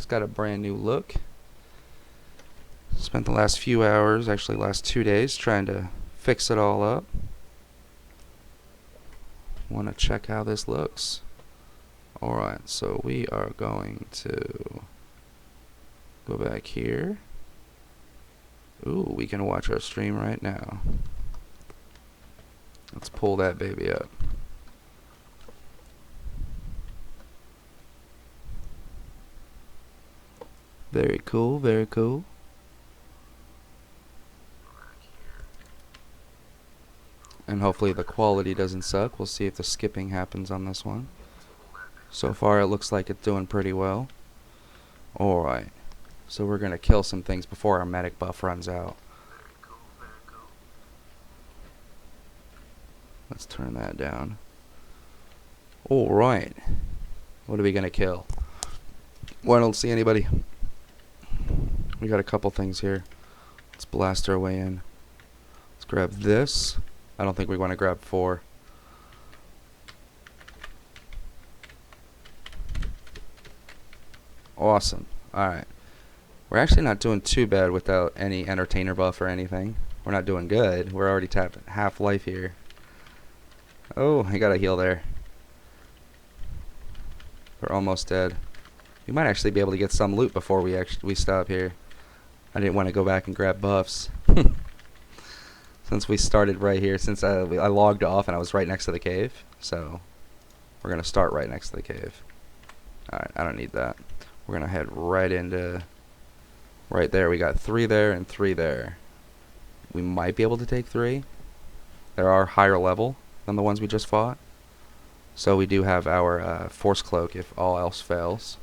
It's got a brand new look. Spent the last few hours, actually last 2 days, trying to fix it all up. Want to check how this looks. Alright, so we are going to go back here. Ooh, we can watch our stream right now. Let's pull that baby up. Very cool, very cool. And hopefully the quality doesn't suck. We'll see if the skipping happens on this one. So far it looks like it's doing pretty well. Alright. So we're going to kill some things before our medic buff runs out. Let's turn that down. Alright. What are we going to kill? Well, I don't see anybody. We got a couple things here. Let's blast our way in. Let's grab this. I don't think we want to grab 4. Awesome. Alright. We're actually not doing too bad without any entertainer buff or anything. We're not doing good. We're already tapped half life here. Oh, I got a heal there. We're almost dead. We might actually be able to get some loot before we stop here. I didn't want to go back and grab buffs. Since we started right here, since I logged off and I was right next to the cave. So, we're going to start right next to the cave. Alright, I don't need that. We're going to head right into... Right there, we got 3 there and 3 there. We might be able to take 3. There are higher level than the ones we just fought. So we do have our force cloak if all else fails.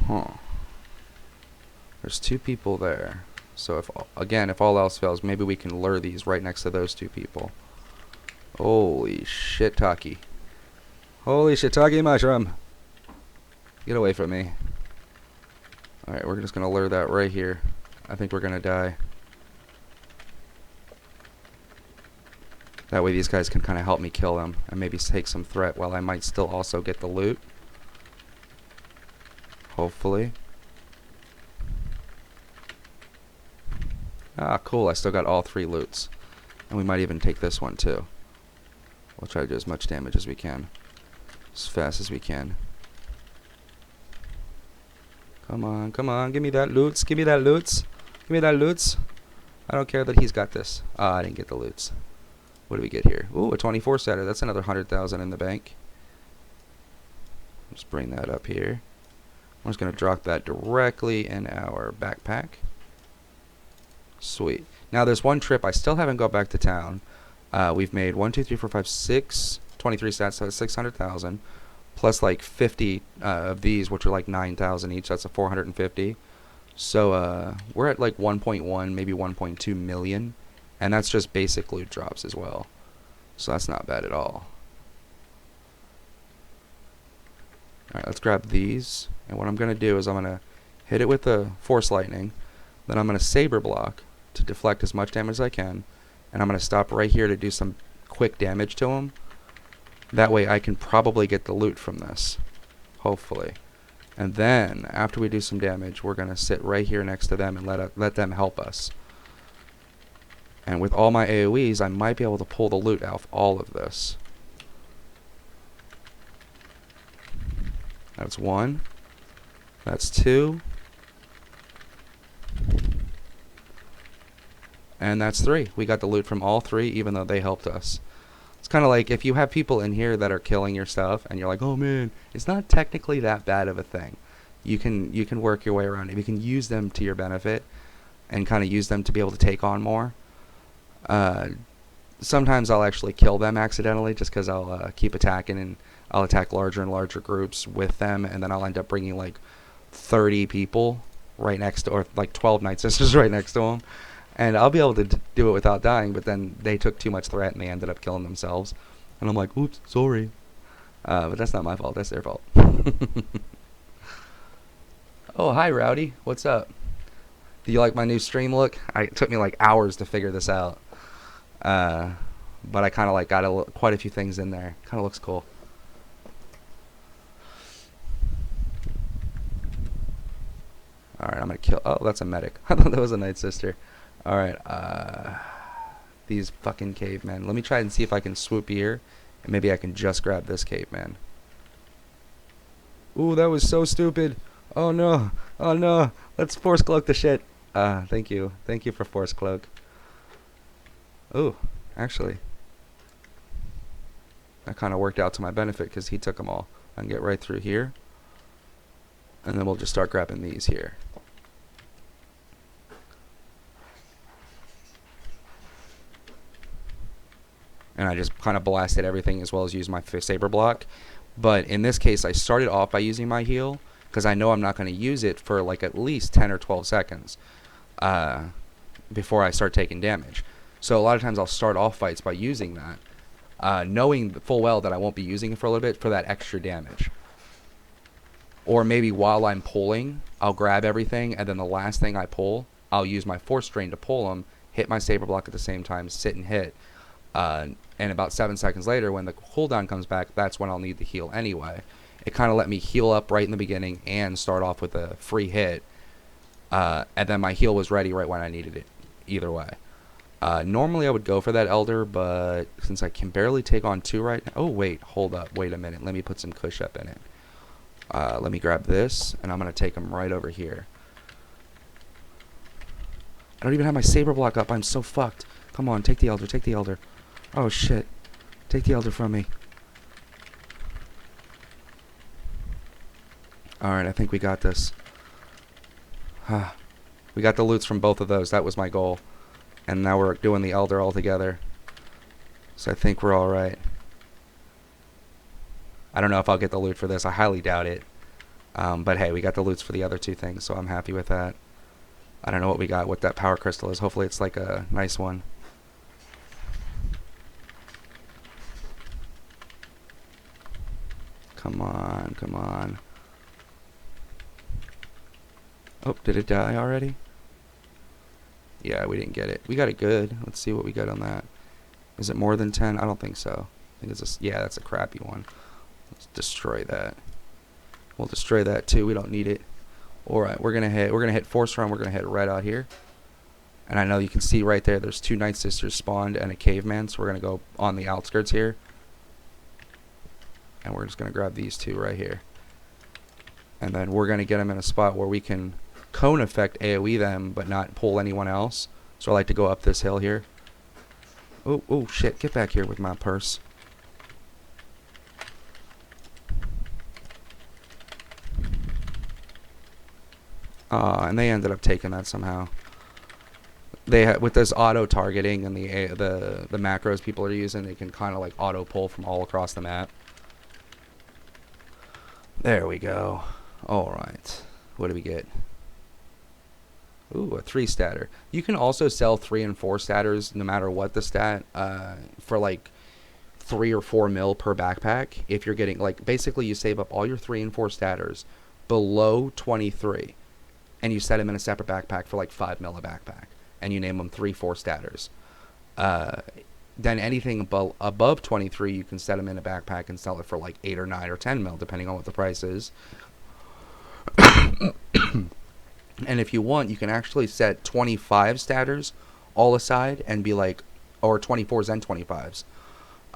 Huh. There's 2 people there. So if all else fails, maybe we can lure these right next to those 2 people. Holy shit-taki. Holy shiitake mushroom. Get away from me. Alright, we're just gonna lure that right here. I think we're gonna die. That way these guys can kind of help me kill them and maybe take some threat while I might still also get the loot. Hopefully. Ah, cool. I still got all 3 loots. And we might even take this one too. We'll try to do as much damage as we can. As fast as we can. Come on, come on. Give me that loots. Give me that loots. Give me that loots. I don't care that he's got this. Ah, I didn't get the loots. What do we get here? Ooh, a 24 setter. That's another 100,000 in the bank. Let's bring that up here. I'm just going to drop that directly in our backpack. Sweet. Now there's one trip. I still haven't got back to town. We've made 1, 2, 3, 4, 5, 6, 23 stats, so that's 600,000. Plus like 50 of these, which are like 9,000 each. That's a 450. So we're at like 1.1, maybe 1.2 million. And that's just basic loot drops as well. So that's not bad at all. Alright, let's grab these. And what I'm going to do is I'm going to hit it with the force lightning. Then I'm going to saber block to deflect as much damage as I can. And I'm going to stop right here to do some quick damage to him. That way I can probably get the loot from this. Hopefully. And then, after we do some damage, we're going to sit right here next to them and let them help us. And with all my AoEs, I might be able to pull the loot out of all of this. That's 1. That's 2. And that's 3. We got the loot from all 3, even though they helped us. It's kind of like if you have people in here that are killing your stuff, and you're like, oh man, it's not technically that bad of a thing. You can work your way around it. You can use them to your benefit, and kind of use them to be able to take on more. Sometimes I'll actually kill them accidentally, just because I'll keep attacking, and I'll attack larger and larger groups with them, and then I'll end up bringing like 30 people right next to, or like 12 Night Sisters right next to them. And I'll be able to do it without dying, but then they took too much threat and they ended up killing themselves. And I'm like, oops, sorry. But that's not my fault, that's their fault. Oh, hi Rowdy, what's up? Do you like my new stream look? It took me like hours to figure this out. But I kind of like got quite a few things in there. Kind of looks cool. Alright, I'm gonna kill. Oh, that's a medic. I thought that was a Night Sister. Alright, these fucking cavemen. Let me try and see if I can swoop here. And maybe I can just grab this caveman. Ooh, that was so stupid. Oh no. Oh no. Let's force cloak the shit. Thank you. Thank you for force cloak. Ooh, actually. That kind of worked out to my benefit because he took them all. I can get right through here. And then we'll just start grabbing these here. And I just kind of blasted everything as well as used my saber block. But in this case, I started off by using my heal because I know I'm not going to use it for like at least 10 or 12 seconds before I start taking damage. So a lot of times I'll start off fights by using that, knowing full well that I won't be using it for a little bit for that extra damage. Or maybe while I'm pulling, I'll grab everything, and then the last thing I pull, I'll use my force drain to pull them, hit my saber block at the same time, sit and hit. And about 7 seconds later, when the cooldown comes back, that's when I'll need the heal anyway. It kind of let me heal up right in the beginning and start off with a free hit. And then my heal was ready right when I needed it, either way. Normally I would go for that Elder, but since I can barely take on 2 right now... Oh, wait, hold up, wait a minute. Let me put some Kush up in it. Let me grab this, and I'm going to take him right over here. I don't even have my saber block up. I'm so fucked. Come on, take the Elder, take the Elder. Oh, shit. Take the Elder from me. Alright, I think we got this. We got the loots from both of those. That was my goal. And now we're doing the Elder all together. So I think we're alright. I don't know if I'll get the loot for this. I highly doubt it. But hey, we got the loots for the other 2 things, so I'm happy with that. I don't know what we got, what that power crystal is. Hopefully it's like a nice one. Come on, come on. Oh, did it die already? Yeah, we didn't get it. We got it good. Let's see what we got on that. Is it more than 10? I don't think so. I think it's a, yeah, that's a crappy one. Let's destroy that. We'll destroy that too. We don't need it. All right, we're gonna hit force run. We're gonna hit red out here. And I know you can see right there. There's 2 Night Sisters spawned and a caveman. So we're gonna go on the outskirts here. And we're just gonna grab these 2 right here. And then we're gonna get them in a spot where we can cone effect AoE them, but not pull anyone else. So I like to go up this hill here. Oh, oh shit! Get back here with my purse. And they ended up taking that somehow. They with this auto targeting and the macros people are using, they can kind of like auto pull from all across the map. There we go. All right. What do we get? Ooh, a 3 statter. You can also sell 3 and 4 statters no matter what the stat for like 3 or 4 mil per backpack. If you're getting like basically you save up all your 3 and 4 statters below 23. And you set them in a separate backpack for like 5 mil a backpack, and you name them 3, 4 statters. Then anything above 23, you can set them in a backpack and sell it for like 8 or 9 or 10 mil, depending on what the price is. And if you want, you can actually set 25 statters all aside and be like, or 24s and 25s,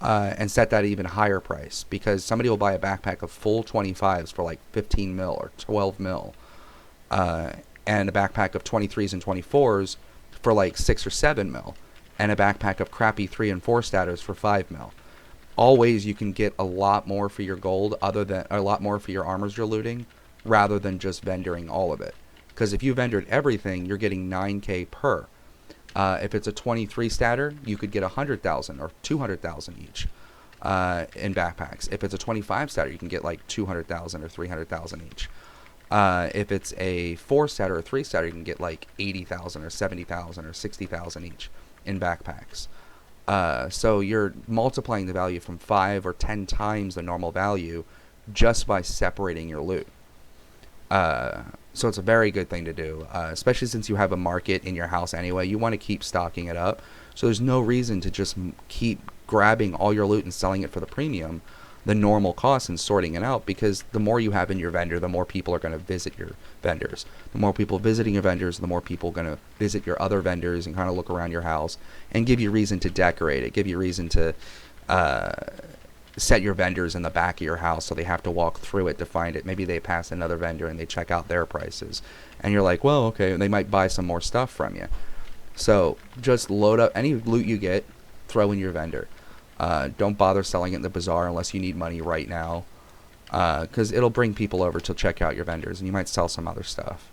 and set that even higher price, because somebody will buy a backpack of full 25s for like 15 mil or 12 mil. And a backpack of 23s and 24s for like 6 or 7 mil, and a backpack of crappy 3 and 4 statters for 5 mil. Always you can get a lot more for your gold, a lot more for your armors you're looting, rather than just vendoring all of it. Because if you vendored everything, you're getting 9k per. If it's a 23 statter, you could get 100,000 or 200,000 each in backpacks. If it's a 25 statter, you can get like 200,000 or 300,000 each. If it's a 4 statter or 3 statter, you can get like 80,000 or 70,000 or 60,000 each in backpacks. So you're multiplying the value from 5 or 10 times the normal value just by separating your loot. So it's a very good thing to do, especially since you have a market in your house anyway. You want to keep stocking it up. So there's no reason to just keep grabbing all your loot and selling it for the premium. the normal costs and sorting it out, because the more you have in your vendor, the more people are going to visit your vendors. The more people visiting your vendors, the more people are going to visit your other vendors and kind of look around your house and give you reason to decorate it, give you reason to set your vendors in the back of your house so they have to walk through it to find it. Maybe they pass another vendor and they check out their prices. And you're like, well, okay, they might buy some more stuff from you. So just load up any loot you get, throw in your vendor. Don't bother selling it in the bazaar unless you need money right now, because it'll bring people over to check out your vendors, and you might sell some other stuff.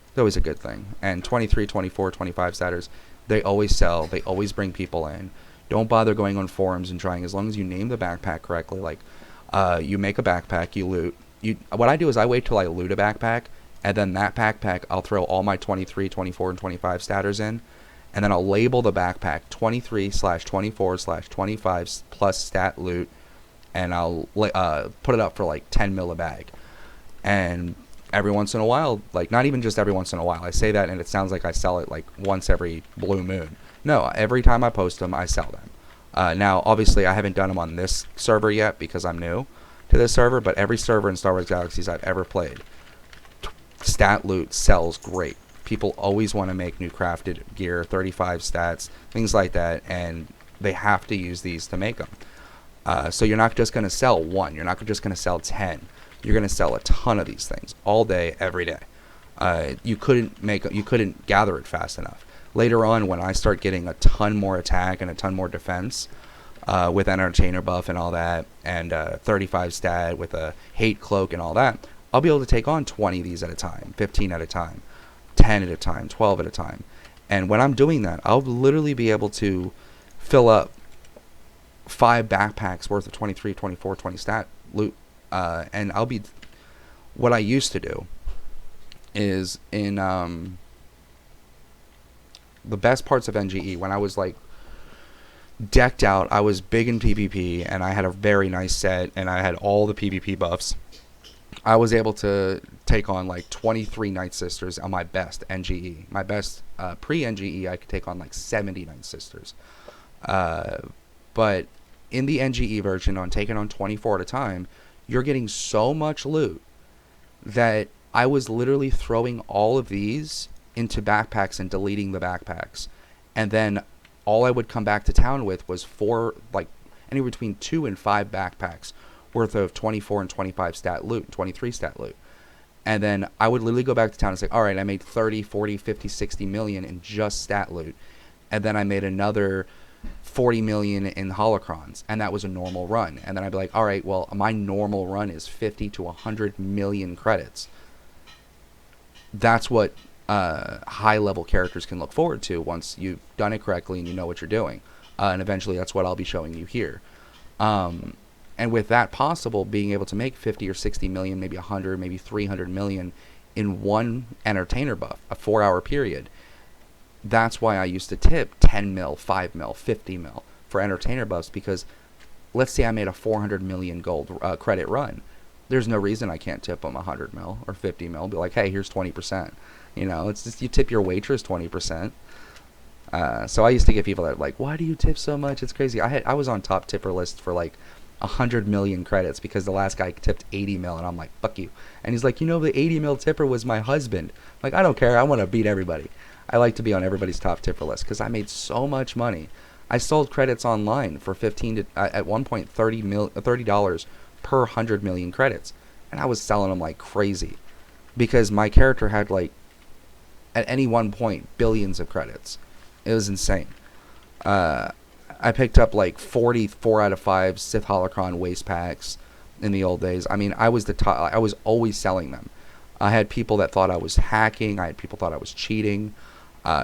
It's always a good thing. And 23, 24, 25 statters, they always sell. They always bring people in. Don't bother going on forums and trying. As long as you name the backpack correctly, like you make a backpack, you loot. What I do is I wait till I loot a backpack, and then that backpack I'll throw all my 23, 24, and 25 statters in. And then I'll label the backpack 23/24/25 plus stat loot, and I'll put it up for like 10 mil a bag. And every once in a while, like not even just every once in a while, I say that and it sounds like I sell it like once every blue moon. No, every time I post them, I sell them. Now, obviously, I haven't done them on this server yet because I'm new to this server, but every server in Star Wars Galaxies I've ever played, stat loot sells great. People always want to make new crafted gear, 35 stats, things like that, and they have to use these to make them. So you're not just going to sell one. You're not just going to sell 10. You're going to sell a ton of these things all day, every day. You couldn't gather it fast enough. Later on, when I start getting a ton more attack and a ton more defense with entertainer buff and all that, and 35 stat with a hate cloak and all that, I'll be able to take on 20 of these at a time, 15 at a time, 10 at a time, 12 at a time. And when I'm doing that, I'll literally be able to fill up 5 backpacks worth of 23, 24, 20 stat loot. And what I used to do is in the best parts of NGE, when I was like decked out, I was big in PvP, and I had a very nice set, and I had all the PvP buffs. I was able to take on like 23 Night Sisters on my best NGE. My best pre-NGE, I could take on like 70 Night Sisters. But in the NGE version, on taking on 24 at a time, you're getting so much loot that I was literally throwing all of these into backpacks and deleting the backpacks. And then all I would come back to town with was anywhere between 2 and 5 backpacks worth of 24 and 25 stat loot, 23 stat loot. And then I would literally go back to town and say, all right, I made 30, 40, 50, 60 million in just stat loot. And then I made another 40 million in holocrons, and that was a normal run. And then I'd be like, all right, well, my normal run is 50 to 100 million credits. That's what high-level characters can look forward to once you've done it correctly and you know what you're doing. And eventually that's what I'll be showing you here. And with that possible, being able to make 50 or 60 million, maybe 100, maybe 300 million in one entertainer buff, a 4-hour period, that's why I used to tip 10 mil, 5 mil, 50 mil for entertainer buffs, because let's say I made a 400 million gold credit run. There's no reason I can't tip them 100 mil or 50 mil. Be like, hey, here's 20%. You know, it's just you tip your waitress 20%. So I used to get people that are like, why do you tip so much? It's crazy. I was on top tipper list for like 100 million credits because the last guy tipped 80 mil, and I'm like, fuck you. And he's like, you know, the 80 mil tipper was my husband. I'm like, I don't care. I want to beat everybody. I like to be on everybody's top tipper list because I made so much money. I sold credits online for at one point $30 per 100 million credits, and I was selling them like crazy because my character had like at any one point billions of credits. It was insane. I picked up like 40 4 out of 5 Sith Holocron waste packs in the old days. I mean, I was the top. I was always selling them. I had people that thought I was hacking. I had people thought I was cheating,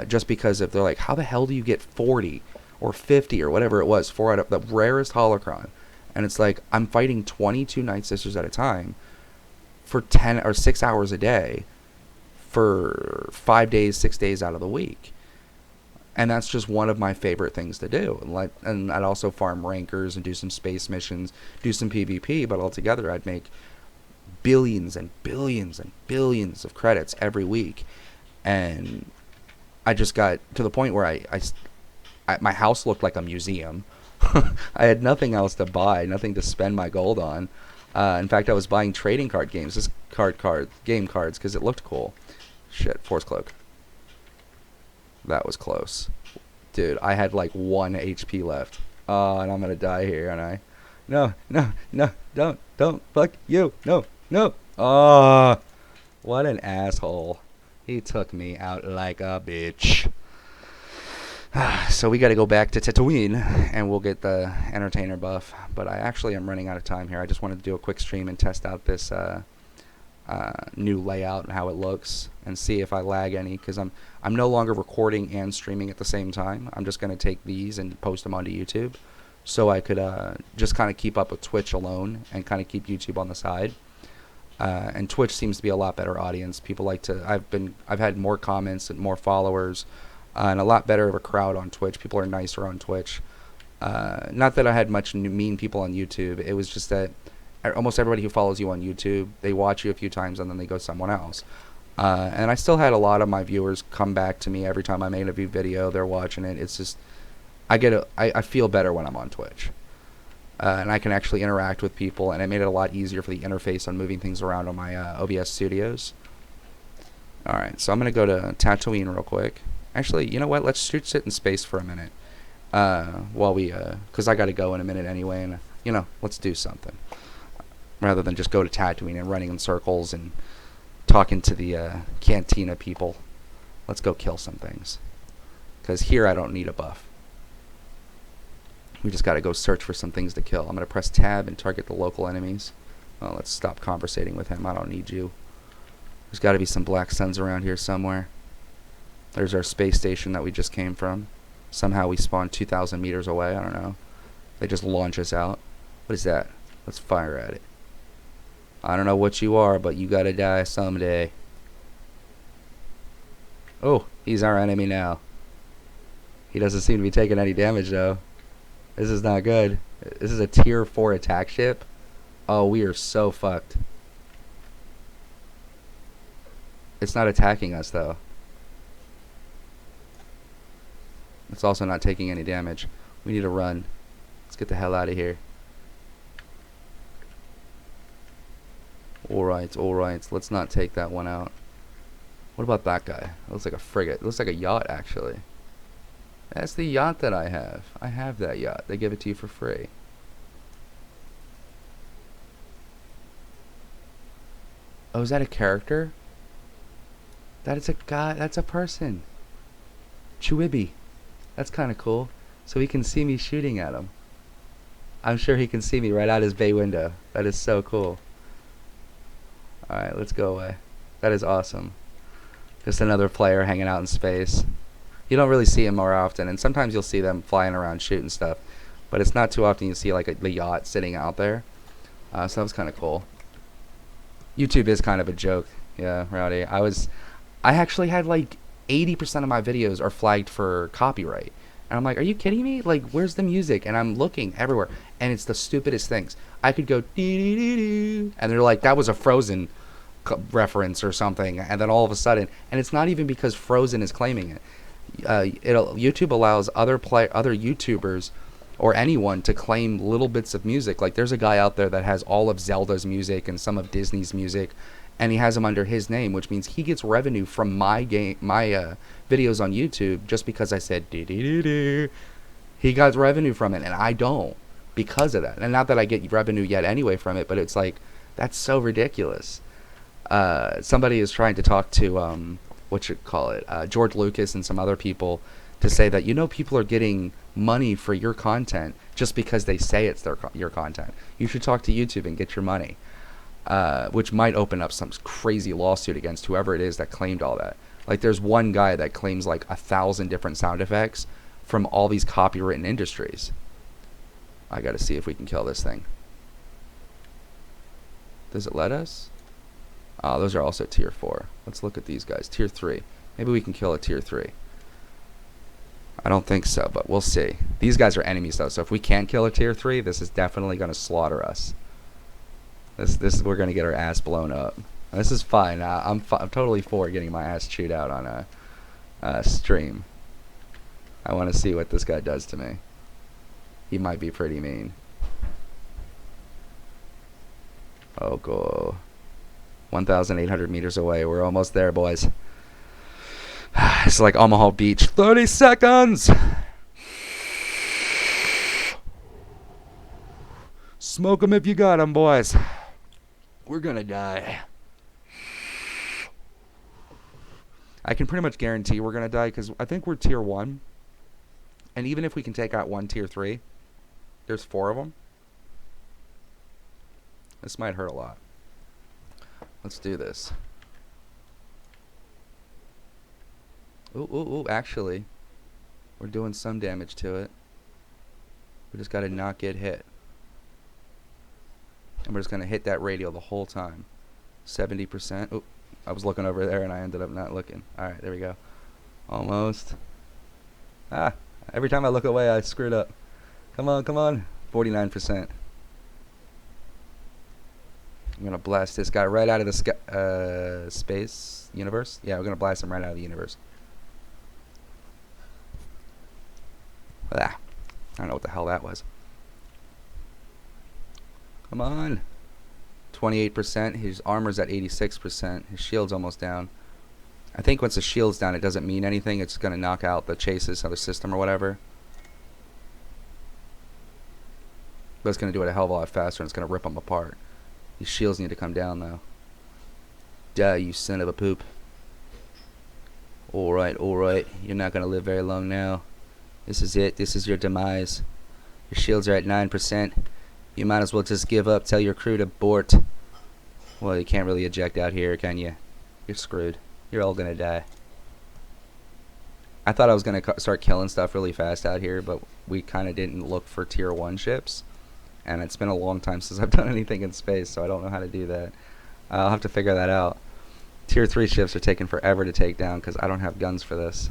just because if they're like, how the hell do you get 40 or 50 or whatever it was, 4 out of the rarest Holocron? And it's like, I'm fighting 22 Night Sisters at a time for 10 or 6 hours a day for 5 days, 6 days out of the week. And that's just one of my favorite things to do. And I'd also farm rankers and do some space missions, do some PvP, but altogether I'd make billions and billions and billions of credits every week. And I just got to the point where my house looked like a museum. I had nothing else to buy, nothing to spend my gold on. In fact, I was buying trading card games, just game cards, because it looked cool. Shit, Force Cloak. That was close. Dude, I had like 1 HP left. Oh, and I'm gonna die here, aren't I? No, no, no, don't, fuck you, no, no. Oh, what an asshole. He took me out like a bitch. So we gotta go back to Tatooine, and we'll get the entertainer buff. But I actually am running out of time here. I just wanted to do a quick stream and test out this new layout and how it looks, and see if I lag any, because I'm no longer recording and streaming at the same time. I'm just gonna take these and post them onto YouTube, so I could just kind of keep up with Twitch alone and kind of keep YouTube on the side. And Twitch seems to be a lot better audience. People like to. I've had more comments and more followers, and a lot better of a crowd on Twitch. People are nicer on Twitch. Not that I had much mean people on YouTube. It was just that almost everybody who follows you on YouTube, they watch you a few times and then they go someone else. And I still had a lot of my viewers come back to me every time I made a video. They're watching it. It's just I feel better when I'm on Twitch. And I can actually interact with people, and it made it a lot easier for the interface on moving things around on my OBS studios. Alright, so I'm going to go to Tatooine real quick. Actually, you know what? Let's sit in space for a minute. While we, because I got to go in a minute anyway, and, let's do something. Rather than just go to Tatooine and running in circles and talking to the cantina people. Let's go kill some things. Because here I don't need a buff. We just got to go search for some things to kill. I'm going to press tab and target the local enemies. Oh, let's stop conversating with him. I don't need you. There's got to be some black suns around here somewhere. There's our space station that we just came from. Somehow we spawned 2,000 meters away. I don't know. They just launch us out. What is that? Let's fire at it. I don't know what you are, but you got to die someday. Oh, he's our enemy now. He doesn't seem to be taking any damage, though. This is not good. This is a tier 4 attack ship. Oh, we are so fucked. It's not attacking us, though. It's also not taking any damage. We need to run. Let's get the hell out of here. Alright, alright. Let's not take that one out. What about that guy? It looks like a frigate. It looks like a yacht, actually. That's the yacht that I have. I have that yacht. They give it to you for free. Oh, is that a character? That is a guy. That's a person. Chewibi. That's kind of cool. So he can see me shooting at him. I'm sure he can see me right out his bay window. That is so cool. Alright, let's go away. That is awesome. Just another player hanging out in space. You don't really see them more often, and sometimes you'll see them flying around shooting stuff, but it's not too often you see like the yacht sitting out there. So that was kind of cool. YouTube is kind of a joke. Yeah, Rowdy. I actually had like 80% of my videos are flagged for copyright. And I'm like, are you kidding me? Like, where's the music? And I'm looking everywhere, and it's the stupidest things. I could go dee-dee-dee-dee, and they're like, that was a Frozen reference or something, and then all of a sudden, and it's not even because Frozen is claiming it. YouTube allows other YouTubers or anyone to claim little bits of music. Like, there's a guy out there that has all of Zelda's music and some of Disney's music, and he has them under his name, which means he gets revenue from my videos on YouTube just because I said dee-dee-dee-dee. He got revenue from it, and I don't, because of that. And not that I get revenue yet anyway from it, but it's like, that's so ridiculous. Somebody is trying to talk to George Lucas and some other people to say that, people are getting money for your content just because they say it's your content. You should talk to YouTube and get your money, which might open up some crazy lawsuit against whoever it is that claimed all that. Like, there's one guy that claims like 1,000 different sound effects from all these copywritten industries. I gotta see if we can kill this thing. Does it let us? Oh, those are also tier 4. Let's look at these guys. Tier 3. Maybe we can kill a tier 3. I don't think so, but we'll see. These guys are enemies, though, so if we can't kill a tier 3, this is definitely going to slaughter us. This is we're going to get our ass blown up. And this is fine. I'm totally for getting my ass chewed out on a stream. I want to see what this guy does to me. He might be pretty mean. Oh, go. 1,800 meters away. We're almost there, boys. It's like Omaha Beach. 30 seconds! Smoke them if you got them, boys. We're gonna die. I can pretty much guarantee we're gonna die because I think we're tier 1. And even if we can take out one tier 3, there's 4 of them. This might hurt a lot. Let's do this. Ooh, ooh, ooh, actually, we're doing some damage to it. We just gotta not get hit. And we're just gonna hit that radial the whole time. 70%. Oop, I was looking over there and I ended up not looking. Alright, there we go. Almost. Ah, every time I look away I screwed up. Come on, come on. 49%. I'm gonna blast this guy right out of the space universe. Yeah, we're gonna blast him right out of the universe. Ah, I don't know what the hell that was. Come on. 28%. His armor's at 86%. His shield's almost down. I think once the shield's down, it doesn't mean anything. It's gonna knock out the chases of the system or whatever. But it's gonna do it a hell of a lot faster, and it's gonna rip them apart. These shields need to come down, though. Die, you son of a poop. Alright, alright. You're not gonna live very long now. This is it. This is your demise. Your shields are at 9%. You might as well just give up. Tell your crew to abort. Well, you can't really eject out here, can you? You're screwed. You're all gonna die. I thought I was gonna start killing stuff really fast out here, but we kind of didn't look for tier 1 ships. And it's been a long time since I've done anything in space, so I don't know how to do that. I'll have to figure that out. Tier 3 ships are taking forever to take down because I don't have guns for this.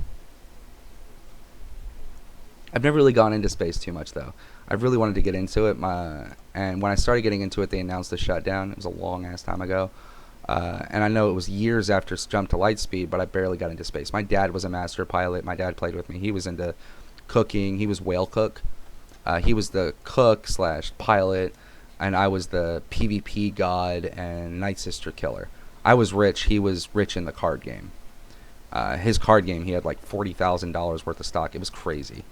I've never really gone into space too much, though. I've really wanted to get into it. And when I started getting into it, they announced the shutdown. It was a long-ass time ago. And I know it was years after Jump to Lightspeed, but I barely got into space. My dad was a master pilot. My dad played with me. He was into cooking. He was whale cook. He was the cook / pilot, and I was the PvP god and Night Sister killer. I was rich. He was rich in the card game. His card game, he had like $40,000 worth of stock. It was crazy.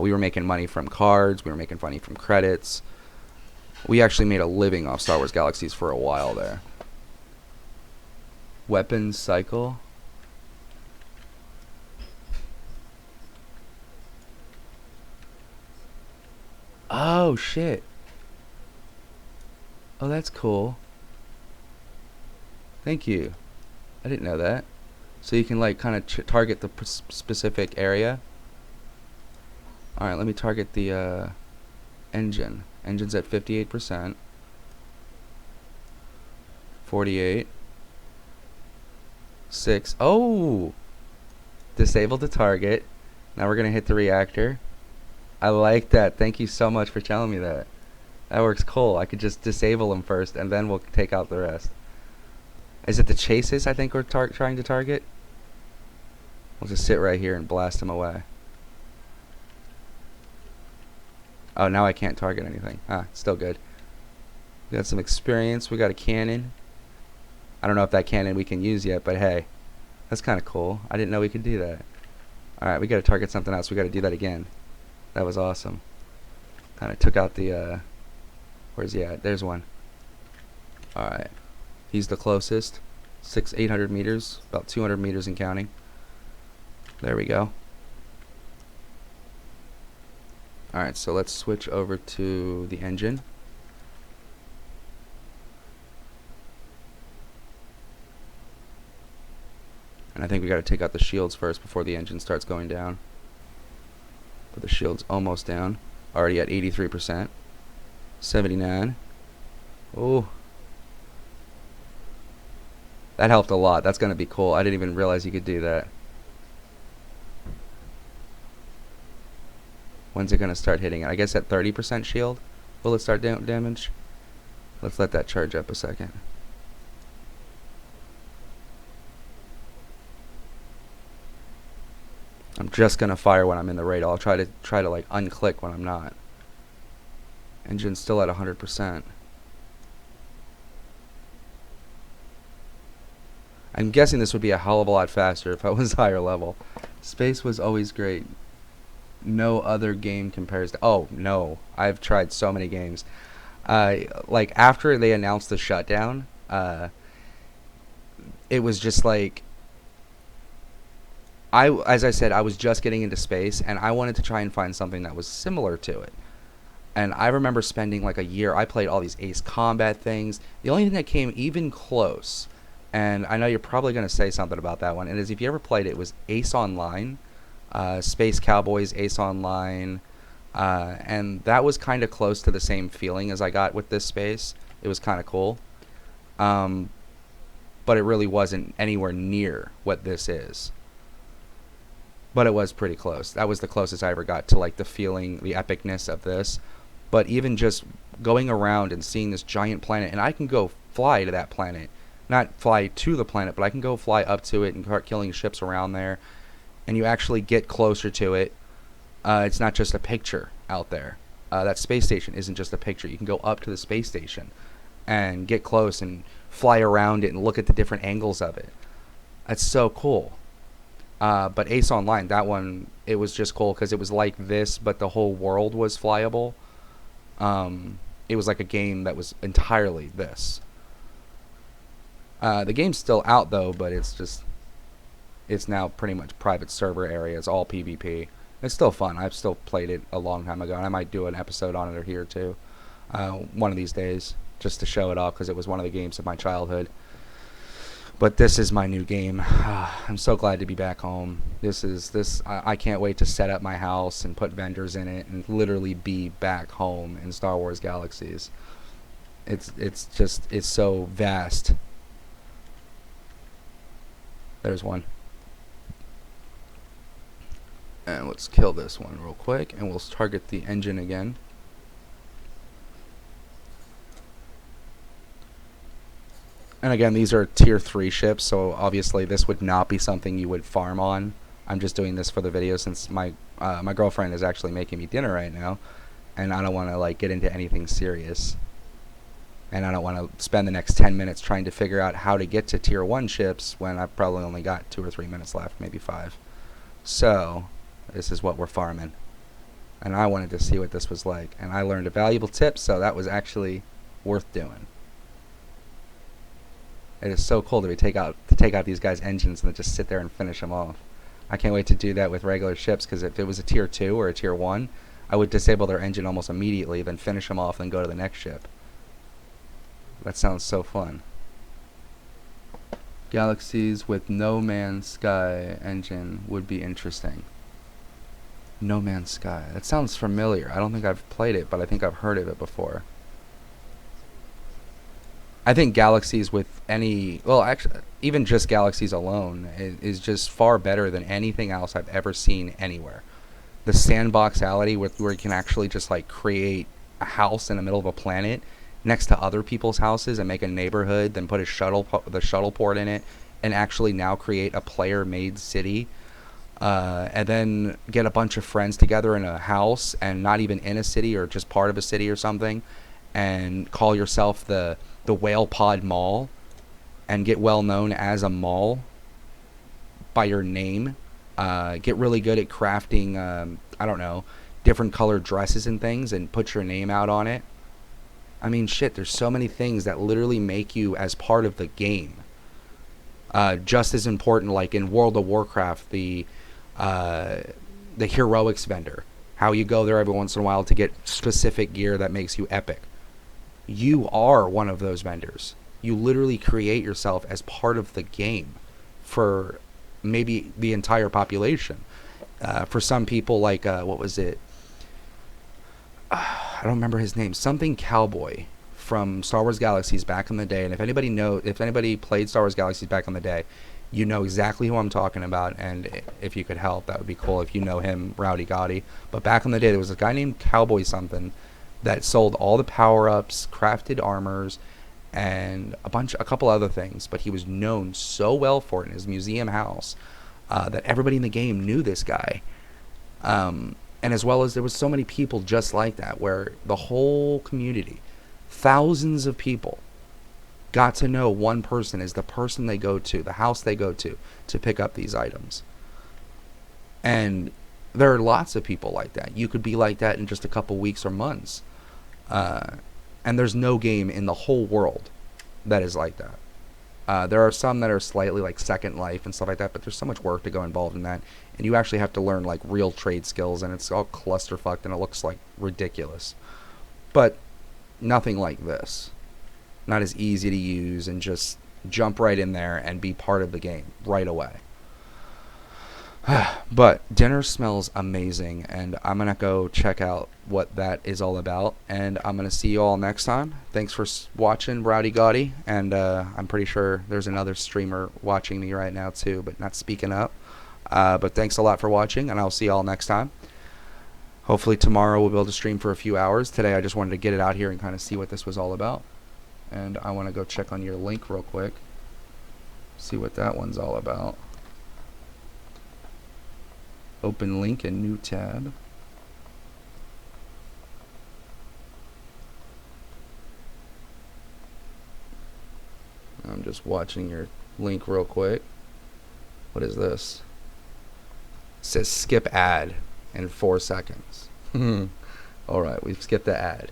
We were making money from cards. We were making money from credits. We actually made a living off Star Wars Galaxies for a while there. Weapons cycle. Oh, shit. Oh, that's cool. Thank you. I didn't know that. So you can, like, kind of target the specific area. Alright, let me target the engine. Engine's at 58%. 48. 6. Oh! Disable the target. Now we're going to hit the reactor. I like that. Thank you so much for telling me that. That works cool. I could just disable them first, and then we'll take out the rest. Is it the chases I think we're trying to target? We'll just sit right here and blast them away. Oh, now I can't target anything. Ah, still good. We got some experience. We got a cannon. I don't know if that cannon we can use yet, but hey, that's kind of cool. I didn't know we could do that. Alright, we got to target something else. We got to do that again. That was awesome. Kind of took out the, where's he at? There's one. Alright. He's the closest. 800 meters. About 200 meters and counting. There we go. Alright, so let's switch over to the engine. And I think we got to take out the shields first before the engine starts going down. But the shield's almost down. Already at 83%. 79. Oh. That helped a lot. That's going to be cool. I didn't even realize you could do that. When's it going to start hitting it? I guess at 30% shield. Will it start damage? Let's let that charge up a second. I'm just going to fire when I'm in the radar. I'll try to like unclick when I'm not. Engine's still at 100%. I'm guessing this would be a hell of a lot faster if I was higher level. Space was always great. No other game compares to... Oh, no. I've tried so many games. Like, after they announced the shutdown, it was just like... As I said, I was just getting into space, and I wanted to try and find something that was similar to it. And I remember spending like a year. I played all these Ace Combat things. The only thing that came even close, and I know you're probably going to say something about that one, and is if you ever played it, was Ace Online, Space Cowboys, Ace Online, and that was kind of close to the same feeling as I got with this space. It was kind of cool, but it really wasn't anywhere near what this is. But it was pretty close. That was the closest I ever got to like the feeling, the epicness of this. But even just going around and seeing this giant planet, and I can go fly to that planet. Not fly to the planet, but I can go fly up to it and start killing ships around there. And you actually get closer to it. It's not just a picture out there. That space station isn't just a picture. You can go up to the space station and get close and fly around it and look at the different angles of it. That's so cool. But Ace Online, that one, it was just cool because it was like this, but the whole world was flyable. It was like a game that was entirely this. The game's still out though, but it's now pretty much private server area. It's all PvP. It's still fun. I've still played it a long time ago, and I might do an episode on it or here too, one of these days, just to show it off because it was one of the games of my childhood. But this is my new game. I'm so glad to be back home. I can't wait to set up my house and put vendors in it and literally be back home in Star Wars Galaxies. It's so vast. There's one. And let's kill this one real quick, and we'll target the engine again. And again, these are tier 3 ships, so obviously this would not be something you would farm on. I'm just doing this for the video since my girlfriend is actually making me dinner right now, and I don't want to like get into anything serious. And I don't want to spend the next 10 minutes trying to figure out how to get to tier 1 ships when I've probably only got 2 or 3 minutes left, maybe 5. So, this is what we're farming. And I wanted to see what this was like, and I learned a valuable tip, so that was actually worth doing. It is so cool to take out these guys' engines and then just sit there and finish them off. I can't wait to do that with regular ships, because if it was a tier 2 or a tier 1, I would disable their engine almost immediately, then finish them off, then go to the next ship. That sounds so fun. Galaxies with No Man's Sky engine would be interesting. No Man's Sky. That sounds familiar. I don't think I've played it, but I think I've heard of it before. I think Galaxies with any... Well, actually, even just Galaxies alone is just far better than anything else I've ever seen anywhere. The sandboxality where you can actually just like create a house in the middle of a planet next to other people's houses and make a neighborhood, then put the shuttle port in it, and actually now create a player-made city, and then get a bunch of friends together in a house and not even in a city or just part of a city or something, and call yourself the Whale Pod Mall and get well known as a mall by your name. Get really good at crafting, I don't know, different colored dresses and things and put your name out on it. I mean, shit, there's so many things that literally make you as part of the game. Just as important, like in World of Warcraft, the heroics vendor. How you go there every once in a while to get specific gear that makes you epic. You are one of those vendors. You literally create yourself as part of the game for maybe the entire population. For some people, like, what was it? I don't remember his name. Something Cowboy from Star Wars Galaxies back in the day. And if anybody played Star Wars Galaxies back in the day, you know exactly who I'm talking about. And if you could help, that would be cool if you know him, Rowdy Gotti. But back in the day, there was a guy named Cowboy something that sold all the power-ups, crafted armors, and a couple other things. But he was known so well for it in his museum house that everybody in the game knew this guy. And as well as there was so many people just like that, where the whole community, thousands of people, got to know one person is the person they go to, the house they go to pick up these items. And there are lots of people like that. You could be like that in just a couple weeks or months. And there's no game in the whole world that is like that. There are some that are slightly like Second Life and stuff like that, but there's so much work to go involved in that. And you actually have to learn like real trade skills, and it's all clusterfucked and it looks like ridiculous. But nothing like this. Not as easy to use, and just jump right in there and be part of the game right away. But dinner smells amazing, and I'm going to go check out what that is all about, and I'm going to see you all next time. Thanks for watching, Rowdy Gaudy, and I'm pretty sure there's another streamer watching me right now too, but not speaking up. But thanks a lot for watching, and I'll see you all next time. Hopefully tomorrow we'll be able to stream for a few hours. Today I just wanted to get it out here and kind of see what this was all about. And I want to go check on your link real quick, see what that one's all about. Open link in new tab. I'm just watching your link real quick. What is this? It says skip ad in 4 seconds. Alright, we've skipped the ad.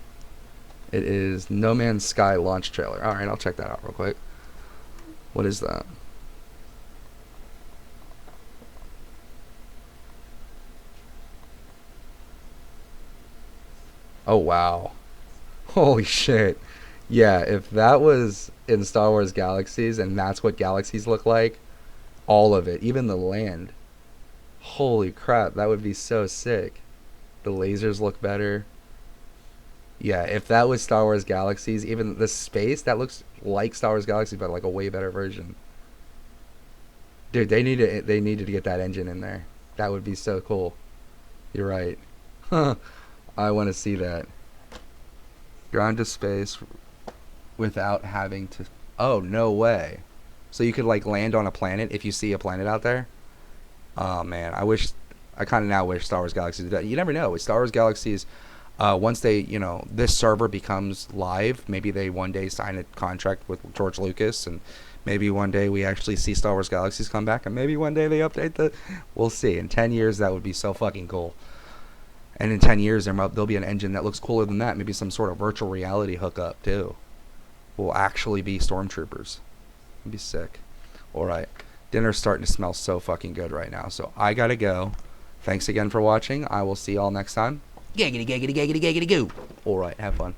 It is No Man's Sky launch trailer. Alright, I'll check that out real quick. What is that? Oh, wow. Holy shit. Yeah, if that was in Star Wars Galaxies and that's what galaxies look like, all of it, even the land. Holy crap, that would be so sick. The lasers look better. Yeah, if that was Star Wars Galaxies, even the space, that looks like Star Wars Galaxies, but like a way better version. Dude, they needed to get that engine in there. That would be so cool. You're right. I want to see that. Ground to space without having to... Oh, no way. So you could like land on a planet if you see a planet out there? Oh, man. I kind of now wish Star Wars Galaxies did that. You never know. With Star Wars Galaxies... once they, this server becomes live, maybe they one day sign a contract with George Lucas, and maybe one day we actually see Star Wars Galaxies come back, and maybe one day they update we'll see. In 10 years, that would be so fucking cool. And in 10 years, there'll be an engine that looks cooler than that. Maybe some sort of virtual reality hookup, too. Will actually be stormtroopers. It'd be sick. Alright. Dinner's starting to smell so fucking good right now, so I gotta go. Thanks again for watching. I will see y'all next time. Giggity, giggity, giggity, giggity, goo. Alright, have fun.